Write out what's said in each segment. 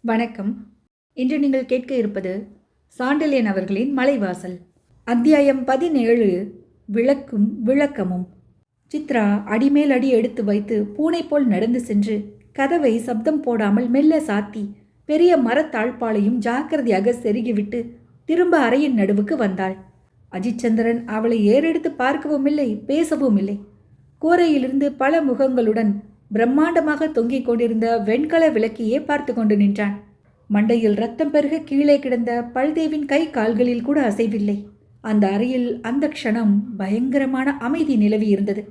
வணக்கம். இன்று நீங்கள் கேட்க இருப்பது சாண்டில்யன் அவர்களின் மலைவாசல். அத்தியாயம் 17. விளக்கும் விளக்கமும். சித்ரா அடிமேல் அடி எடுத்து வைத்து பூனை போல் நடந்து சென்று கதவை சப்தம் போடாமல் மெல்ல சாத்தி பெரிய மரத்தாழ்பாளையும் ஜாக்கிரதையாக செருகிவிட்டு திரும்ப அறையின் நடுவுக்கு வந்தாள். அஜிச்சந்திரன் அவளை ஏறெடுத்து பார்க்கவும் இல்லை, பேசவும் இல்லை. கூரையிலிருந்து பல முகங்களுடன் பிரம்மாண்டமாக தொங்கிக் கொண்டிருந்த வெண்கல விளக்கையே பார்த்து கொண்டு நின்றான். மண்டையில் ரத்தம் பெருக கீழே கிடந்த பல்தேவின் கை கால்களில் கூட அசைவில்லை. அந்த அறையில் அந்த க்ஷணம் பயங்கரமான அமைதி நிலவி இருந்தது.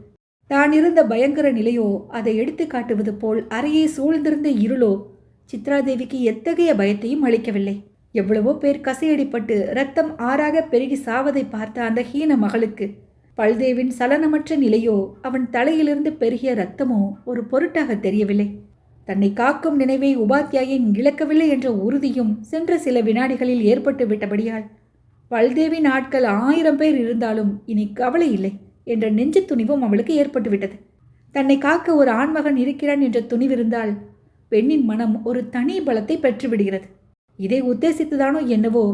தான் இருந்த பயங்கர நிலையோ, அதை எடுத்து காட்டுவது போல் அறையை சூழ்ந்திருந்த இருளோ சித்ராதேவிக்கு எத்தகைய பயத்தையும் அளிக்கவில்லை. எவ்வளவோ பேர் கசையடிப்பட்டு ரத்தம் ஆறாக பெருகி சாவதை பார்த்த அந்த ஹீன மகளுக்கு பல்தேவின் சலனமற்ற நிலையோ, அவன் தலையிலிருந்து பெருகிய இரத்தமோ ஒரு பொருட்டாக தெரியவில்லை. தன்னை காக்கும் நினைவை உபாத்தியாயன் இழக்கவில்லை என்ற உறுதியும் சென்ற சில வினாடிகளில் ஏற்பட்டு விட்டபடியால் பல்தேவின் ஆட்கள் 1000 பேர் இருந்தாலும் இனி கவலை இல்லை என்ற நெஞ்சு துணிவும் அவளுக்கு ஏற்பட்டுவிட்டது. தன்னை காக்க ஒரு ஆண்மகன் இருக்கிறான் என்ற துணிவிருந்தால் பெண்ணின் மனம் ஒரு தனி பலத்தை பெற்றுவிடுகிறது. இதை உத்தேசித்துதானோ என்னவோ,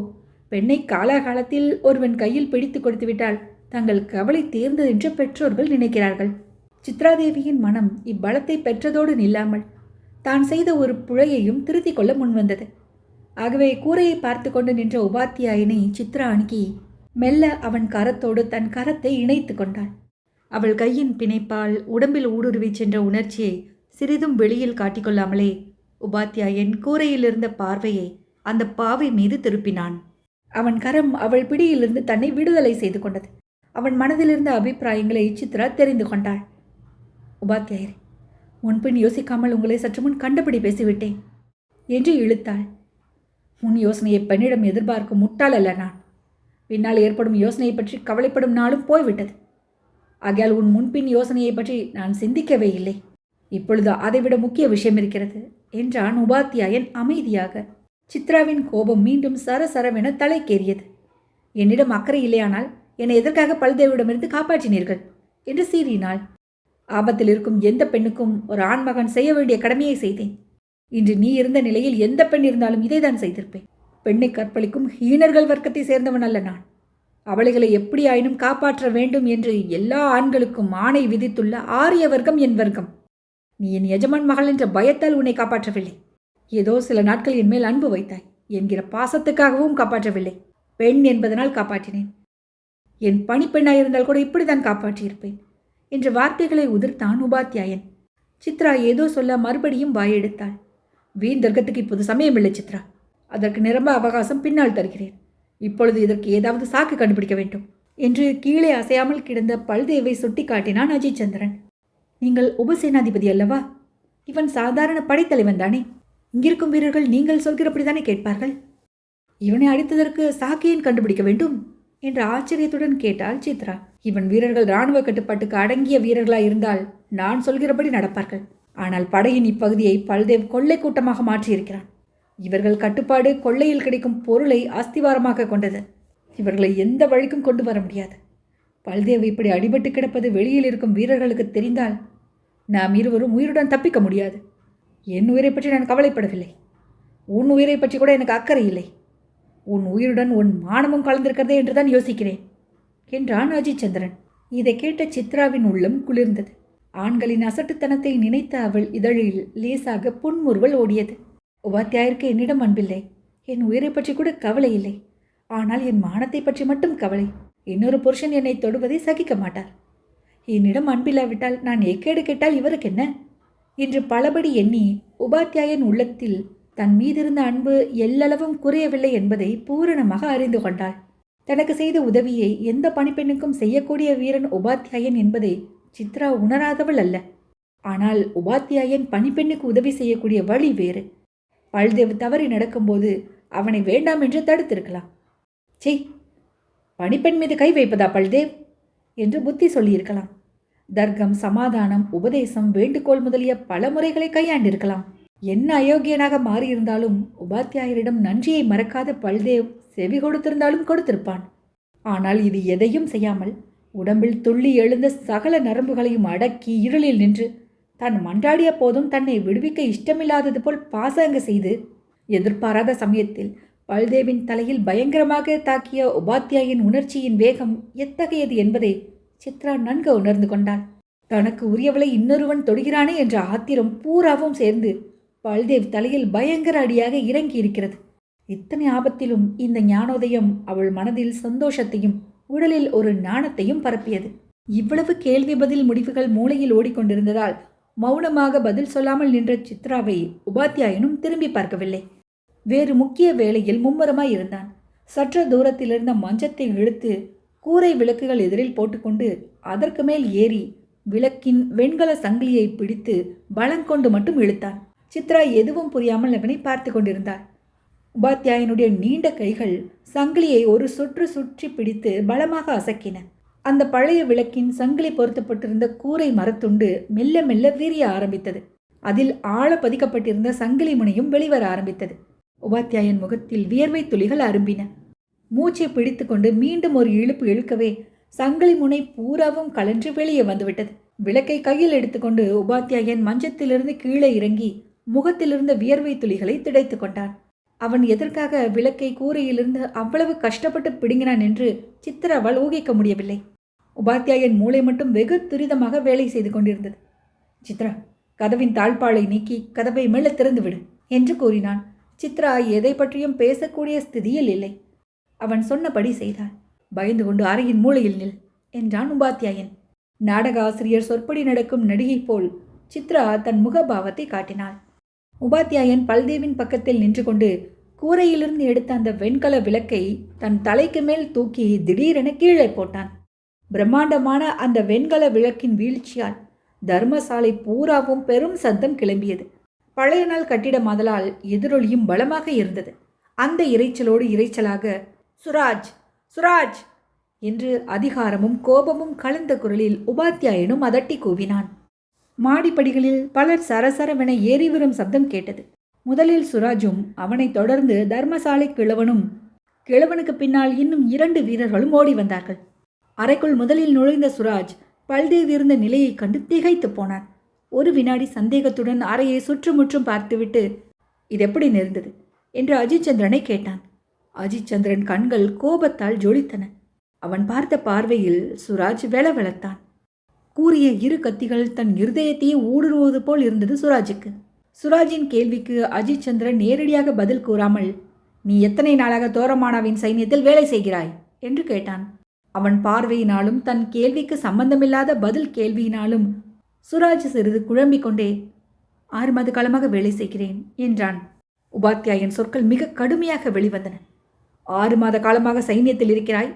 பெண்ணை காலாகாலத்தில் ஒருவன் கையில் பிடித்து கொடுத்துவிட்டால் தங்கள் கவலை தீர்ந்தது என்று பெற்றோர்கள் நினைக்கிறார்கள். சித்ராதேவியின் மனம் இப்பலத்தை பெற்றதோடு நில்லாமல் தான் செய்த ஒரு பிழையையும் திருத்திக் கொள்ள முன்வந்தது. ஆகவே கூரையை பார்த்து கொண்டு நின்ற உபாத்தியாயனை சித்ரா அணுகி மெல்ல அவன் கரத்தோடு தன் கரத்தை இணைத்து கொண்டாள். அவள் கையின் பிணைப்பால் உடம்பில் ஊடுருவி சென்ற உணர்ச்சியை சிறிதும் வெளியில் காட்டிக்கொள்ளாமலே உபாத்தியாயன் கூரையிலிருந்த பார்வையை அந்த பாவை மீது திருப்பினான். அவன் கரம் அவள் பிடியிலிருந்து தன்னை விடுதலை செய்து கொண்டது. அவன் மனதிலிருந்த அபிப்பிராயங்களை சித்ரா தெரிந்து கொண்டாள். உபாத்தியாயரே, முன்பின் யோசிக்காமல் உங்களை சற்று முன் கண்டபடி பேசிவிட்டேன் என்று இழுத்தாள். முன் யோசனையை பெண்ணிடம் எதிர்பார்க்கும் முட்டாள் அல்ல நான். பின்னால் ஏற்படும் யோசனையை பற்றி கவலைப்படும் நாளும் போய்விட்டது. ஆகையால் உன் முன்பின் யோசனையை பற்றி நான் சிந்திக்கவே இல்லை. இப்பொழுது அதைவிட முக்கிய விஷயம் இருக்கிறது என்றான் உபாத்தியாயன் அமைதியாக. சித்ராவின் கோபம் மீண்டும் சரசரவென தலைக்கேறியது. என்னிடம் அக்கறை இல்லையானால் என்னை எதற்காக பல்தேவிடமிருந்து காப்பாற்றினீர்கள் என்று சீறினாள். ஆபத்தில் இருக்கும் எந்த பெண்ணுக்கும் ஒரு ஆண்மகன் செய்ய வேண்டிய கடமையை செய்தேன். இன்று நீ இருந்த நிலையில் எந்த பெண் இருந்தாலும் இதைதான் செய்திருப்பேன். பெண்ணை கற்பழிக்கும் ஹீனர்கள் வர்க்கத்தை சேர்ந்தவன் அல்ல நான். அவளைகளை எப்படி ஆயினும் காப்பாற்ற வேண்டும் என்று எல்லா ஆண்களுக்கும் ஆணை விதித்துள்ள ஆரிய வர்க்கம் என் வர்க்கம். நீ என் எஜமான் மகள் என்ற பயத்தால் உன்னை காப்பாற்றவில்லை. ஏதோ சில நாட்கள் என் மேல் அன்பு வைத்தாய் என்கிற பாசத்துக்காகவும் காப்பாற்றவில்லை. பெண் என்பதனால் காப்பாற்றினேன். என் பணிப்பெண்ணாயிருந்தால் கூட இப்படித்தான் காப்பாற்றியிருப்பேன் என்ற வார்த்தைகளை உதிர்த்தான் உபாத்தியாயன். சித்ரா ஏதோ சொல்ல மறுபடியும் வாயெடுத்தாள். வீண் தர்க்கத்துக்கு இப்போது சமயமில்லை சித்ரா. அதற்கு நிரம்ப அவகாசம் பின்னால் தருகிறேன். இப்பொழுது இதற்கு ஏதாவது சாக்கு கண்டுபிடிக்க வேண்டும் என்று கீழே அசையாமல் கிடந்த பல்தேவை சுட்டி காட்டினான் அஜிச்சந்திரன். நீங்கள் உபசேனாதிபதி அல்லவா? இவன் சாதாரண படைத்தலைவன் தானே. இங்கிருக்கும் வீரர்கள் நீங்கள் சொல்கிறபடிதானே கேட்பார்கள். இவனை அடித்ததற்கு சாக்கியன் கண்டுபிடிக்க வேண்டும் என்று ஆச்சரியத்துடன் கேட்டாள் சித்ரா. இவன் வீரர்கள் இராணுவ கட்டுப்பாட்டுக்கு அடங்கிய வீரர்களாய் இருந்தால் நான் சொல்கிறபடி நடப்பார்கள். ஆனால் படையின் இப்பகுதியை பல்தேவ் கொள்ளை கூட்டமாக மாற்றியிருக்கிறான். இவர்கள் கட்டுப்பாடு கொள்ளையில் கிடைக்கும் பொருளை அஸ்திவாரமாக கொண்டது. இவர்களை எந்த வழிக்கும் கொண்டு வர முடியாது. பல்தேவ் இப்படி அடிபட்டு கிடப்பது வெளியில் இருக்கும் வீரர்களுக்கு தெரிந்தால் நாம் இருவரும் உயிருடன் தப்பிக்க முடியாது. என் உயிரை பற்றி நான் கவலைப்படவில்லை. உன் உயிரை பற்றி கூட எனக்கு அக்கறை இல்லை. உன் உயிருடன் உன் மானமும் கலந்திருக்கிறதே என்றுதான் யோசிக்கிறேன் என்றான் அஜிச்சந்திரன். இதை கேட்ட சித்ராவின் உள்ளம் குளிர்ந்தது. ஆண்களின் அசட்டுத்தனத்தை நினைத்த அவள் இதழில் லேசாக புன்முறுவல் ஓடியது. உபாத்தியாயருக்கு என்னிடம் அன்பில்லை, என் உயிரை பற்றி கூட கவலை இல்லை. ஆனால் என் மானத்தை பற்றி மட்டும் கவலை. இன்னொரு புருஷன் என்னை தொடுவதை சகிக்க மாட்டார். என்னிடம் அன்பில்லாவிட்டால் நான் எக்கேடு கேட்டால் இவருக்கு என்ன என்று பலபடி எண்ணி உபாத்தியாயன் உள்ளத்தில் தன் மீதிருந்த அன்பு எல்லளவும் குறையவில்லை என்பதை பூரணமாக அறிந்து கொண்டாள். தனக்கு செய்த உதவியை எந்த பணிப்பெண்ணுக்கும் செய்யக்கூடிய வீரன் உபாத்தியாயன் என்பதை சித்ரா உணராதவள் அல்ல. ஆனால் உபாத்தியாயன் பணிப்பெண்ணுக்கு உதவி செய்யக்கூடிய வழி வேறு. பல்தேவ் தவறி நடக்கும்போது அவனை வேண்டாம் என்று தடுத்திருக்கலாம். செய், பணிப்பெண் மீது கை வைப்பதா பல்தேவ் என்று புத்தி சொல்லியிருக்கலாம். தர்க்கம், சமாதானம், உபதேசம், வேண்டுகோள் முதலிய பல முறைகளை கையாண்டிருக்கலாம். என்ன அயோக்கியனாக மாறியிருந்தாலும் உபாத்தியாயரிடம் நன்றியை மறக்காத பல்தேவ் செவி கொடுத்திருந்தாலும் கொடுத்திருப்பான். ஆனால் இது எதையும் செய்யாமல் உடம்பில் துள்ளி எழுந்த சகல நரம்புகளையும் அடக்கி இருளில் நின்று தான் மன்றாடிய போதும் தன்னை விடுவிக்க இஷ்டமில்லாதது போல் பாசாங்க செய்து எதிர்பாராத சமயத்தில் பல்தேவின் தலையில் பயங்கரமாக தாக்கிய உபாத்தியாயின் உணர்ச்சியின் வேகம் எத்தகையது என்பதை சித்ரா நன்கு உணர்ந்து கொண்டாள். தனக்கு உரியவளை இன்னொருவன் தொடுகிறானே என்ற ஆத்திரம் பூராவும் சேர்ந்து பல்தேவ் தலையில் பயங்கர அடியாக இறங்கி இருக்கிறது. இத்தனை ஆபத்திலும் இந்த ஞானோதயம் அவள் மனதில் சந்தோஷத்தையும் உடலில் ஒரு நாணத்தையும் பரப்பியது. இவ்வளவு கேள்வி பதில் முடிவுகள் மூளையில் ஓடிக்கொண்டிருந்ததால் மௌனமாக பதில் சொல்லாமல் நின்ற சித்ராவை உபாத்தியாயனும் திரும்பி பார்க்கவில்லை. வேறு முக்கிய வேளையில் மும்முரமாய் இருந்தான். சற்று தூரத்திலிருந்த மஞ்சத்தை இழுத்து கூரை விளக்குகள் எதிரில் போட்டுக்கொண்டு அதற்கு மேல் ஏறி விளக்கின் வெண்கல சங்கிலியை பிடித்து பலங்கொண்டு மட்டும் இழுத்தான். சித்ரா எதுவும் புரியாமல் அவனை பார்த்து கொண்டிருந்தாள். உபாத்தியாயனுடைய நீண்ட கைகள் சங்கிலியை ஒரு சுற்று சுற்றி பிடித்து பலமாக அசக்கின. அந்த பழைய விளக்கின் சங்கிலி பொருத்தப்பட்டிருந்த கூரை மரத்துண்டு மெல்ல மெல்ல வீரிய ஆரம்பித்தது. அதில் ஆழ பதிக்கப்பட்டிருந்த சங்கிலி முனையும் வெளிவர ஆரம்பித்தது. உபாத்தியாயன் முகத்தில் வியர்வை துளிகள் அரும்பின. மூச்சை பிடித்து கொண்டு மீண்டும் ஒரு இழுப்பு இழுக்கவே சங்கிலி முனை பூராவும் கலன்று வெளியே வந்துவிட்டது. விளக்கை கையில் எடுத்துக்கொண்டு உபாத்தியாயன் மஞ்சத்திலிருந்து கீழே இறங்கி முகத்திலிருந்த வியர்வை துளிகளை துடைத்து கொண்டான். அவன் எதற்காக விளக்கை கூரையிலிருந்து அவ்வளவு கஷ்டப்பட்டு பிடுங்கினான் என்று சித்ராவால் ஊகிக்க முடியவில்லை. உபாத்தியாயன் மூளை மட்டும் வெகு துரிதமாக வேலை செய்து கொண்டிருந்தது. சித்ரா, கதவின் தாழ்பாளை நீக்கி கதவை மெல்ல திறந்துவிடு என்று கூறினான். சித்ரா எதை பற்றியும் பேசக்கூடிய ஸ்திதியில் இல்லை. அவன் சொன்னபடி செய்தாள். பயந்து கொண்டு அறையின் மூலையில் நில் என்றான் உபாத்தியாயன். நாடக ஆசிரியர் சொற்படி நடக்கும் நடிகை போல் சித்ரா தன் முகபாவத்தை காட்டினாள். உபாத்தியாயன் பல்தேவின் பக்கத்தில் நின்று கொண்டு கூரையிலிருந்து எடுத்த அந்த வெண்கல விளக்கை தன் தலைக்கு மேல் தூக்கி திடீரென கீழே போட்டான். பிரம்மாண்டமான அந்த வெண்கல விளக்கின் வீழ்ச்சியால் தர்மசாலை பூராவும் பெரும் சத்தம் கிளம்பியது. பழைய நாள் கட்டிடமாதலால் எதிரொலியும் பலமாக இருந்தது. அந்த இரைச்சலோடு இரைச்சலாக சுராஜ், சுராஜ் என்று அதிகாரமும் கோபமும் கலந்த குரலில் உபாத்தியாயனும் அதட்டி கூவினான். மாடிப்படிகளில் பலர் சரசரவென ஏறி வரும் சப்தம் கேட்டது. முதலில் சுராஜும் அவனை தொடர்ந்து தர்மசாலை கிழவனும், கிழவனுக்கு பின்னால் இன்னும் 2 வீரர்களும் ஓடி வந்தார்கள். அறைக்குள் முதலில் நுழைந்த சுராஜ் பல்தேவ் இருந்த நிலையை கண்டு திகைத்து போனான். ஒரு வினாடி சந்தேகத்துடன் அறையை சுற்றுமுற்றும் பார்த்துவிட்டு, இது எப்படி நேர்ந்தது என்று அஜித் சந்திரனை கேட்டான். அஜித் சந்திரன் கண்கள் கோபத்தால் ஜொலித்தன. அவன் பார்த்த பார்வையில் சுராஜ் வெளவெளத்தான். கூறிய 2 கத்திகள் தன் இருதயத்தையே ஊடுருவது போல் இருந்தது சுராஜுக்கு. சுராஜின் கேள்விக்கு அஜித் சந்திரன் நேரடியாக பதில் கூறாமல், நீ எத்தனை நாளாக தோரமானாவின் சைன்யத்தில் வேலை செய்கிறாய் என்று கேட்டான். அவன் பார்வையினாலும் தன் கேள்விக்கு சம்பந்தமில்லாத பதில் கேள்வியினாலும் சுராஜ் சிறிது குழம்பிக் கொண்டே 6 மாத காலமாக வேலை செய்கிறேன் என்றான். உபாத்தியாயன் சொற்கள் மிக கடுமையாக வெளிவந்தன. 6 மாத காலமாக சைன்யத்தில் இருக்கிறாய்.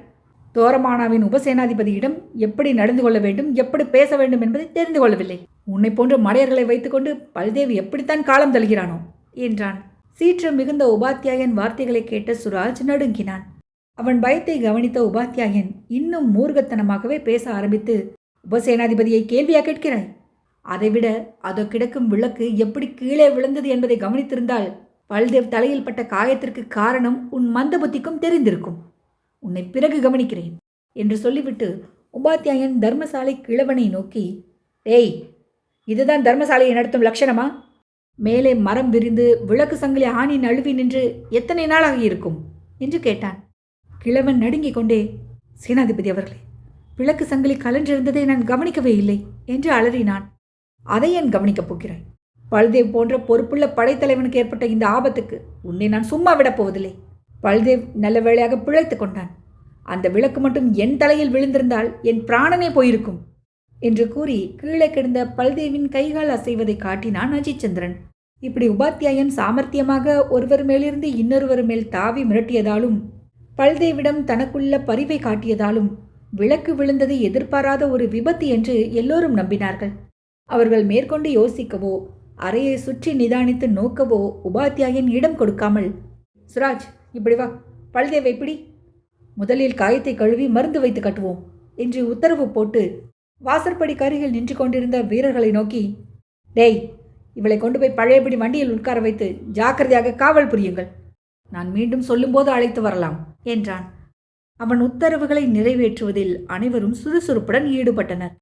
தோரமானாவின் உபசேனாதிபதியிடம் எப்படி நடந்து கொள்ள வேண்டும், எப்படி பேச வேண்டும் என்பதை தெரிந்து கொள்ளவில்லை. உன்னை போன்ற மடையர்களை வைத்துக்கொண்டு பல்தேவ் எப்படித்தான் காலம் தள்ளுகிறானோ என்றான். சீற்றம் மிகுந்த உபாத்தியாயன் வார்த்தைகளை கேட்ட சுராஜ் நடுங்கினான். அவன் பயத்தை கவனித்த உபாத்தியாயன் இன்னும் மூர்க்கத்தனமாகவே பேச ஆரம்பித்து, உபசேனாதிபதியை கேள்வியா கேட்கிறாய்? அதைவிட அதோ கிடக்கும் விளக்கு எப்படி கீழே விழுந்தது என்பதை கவனித்திருந்தால் பல்தேவ் தலையில் பட்ட காயத்திற்கு காரணம் உன் மந்த புத்திக்கும் தெரிந்திருக்கும். உன்னை பிறகு கவனிக்கிறேன் என்று சொல்லிவிட்டு உபாத்தியாயன் தர்மசாலை கிழவனை நோக்கி, ஏய், இதுதான் தர்மசாலையை நடத்தும் லட்சணமா? மேலே மரம் விரிந்து விளக்கு சங்கிலி ஆணி நழுவி நின்று எத்தனை நாளாகி இருக்கும் என்று கேட்டான். கிழவன் நடுங்கிக் கொண்டே, சேனாதிபதி அவர்களே, விளக்கு சங்கிலி கலன்றிருந்ததை நான் கவனிக்கவே இல்லை என்று அலறினான். அதை ஏன் கவனிக்கப் போகிறாய்? பல்தேவ் போன்ற பொறுப்புள்ள படைத்தலைவனுக்கு ஏற்பட்ட இந்த ஆபத்துக்கு உன்னை நான் சும்மா விடப் போவதில்லை. பல்தேவ் நல்ல வேளையாக பிழைத்து கொண்டான். அந்த விளக்கு மட்டும் என் தலையில் விழுந்திருந்தால் என் பிராணனே போயிருக்கும் என்று கூறி கீழே கிடந்த பல்தேவின் கைகால் அசைவதை காட்டினான் அஜித் சந்திரன். இப்படி உபாத்தியாயன் சாமர்த்தியமாக ஒருவர் மேலிருந்து இன்னொருவர் மேல் தாவி மிரட்டியதாலும் பல்தேவிடம் தனக்குள்ள பரிவை காட்டியதாலும் விளக்கு விழுந்தது எதிர்பாராத ஒரு விபத்து என்று எல்லோரும் நம்பினார்கள். அவர்கள் மேற்கொண்டு யோசிக்கவோ அறையை சுற்றி நிதானித்து நோக்கவோ உபாத்தியாயன் இடம் கொடுக்காமல், சுராஜ், இப்படி வா, பல்தேவை பிடி, முதலில் காயத்தை கழுவி மருந்து வைத்து கட்டுவோம் என்று உத்தரவு போட்டு வாசற்படி கருகில் நின்று கொண்டிருந்த வீரர்களை நோக்கி, டேய், இவளை கொண்டு போய் பழையபடி வண்டியில் உட்கார வைத்து ஜாக்கிரதையாக காவல் புரியுங்கள். நான் மீண்டும் சொல்லும்போது அழைத்து வரலாம் என்றான். அவன் உத்தரவுகளை நிறைவேற்றுவதில் அனைவரும் சுறுசுறுப்புடன் ஈடுபட்டனர்.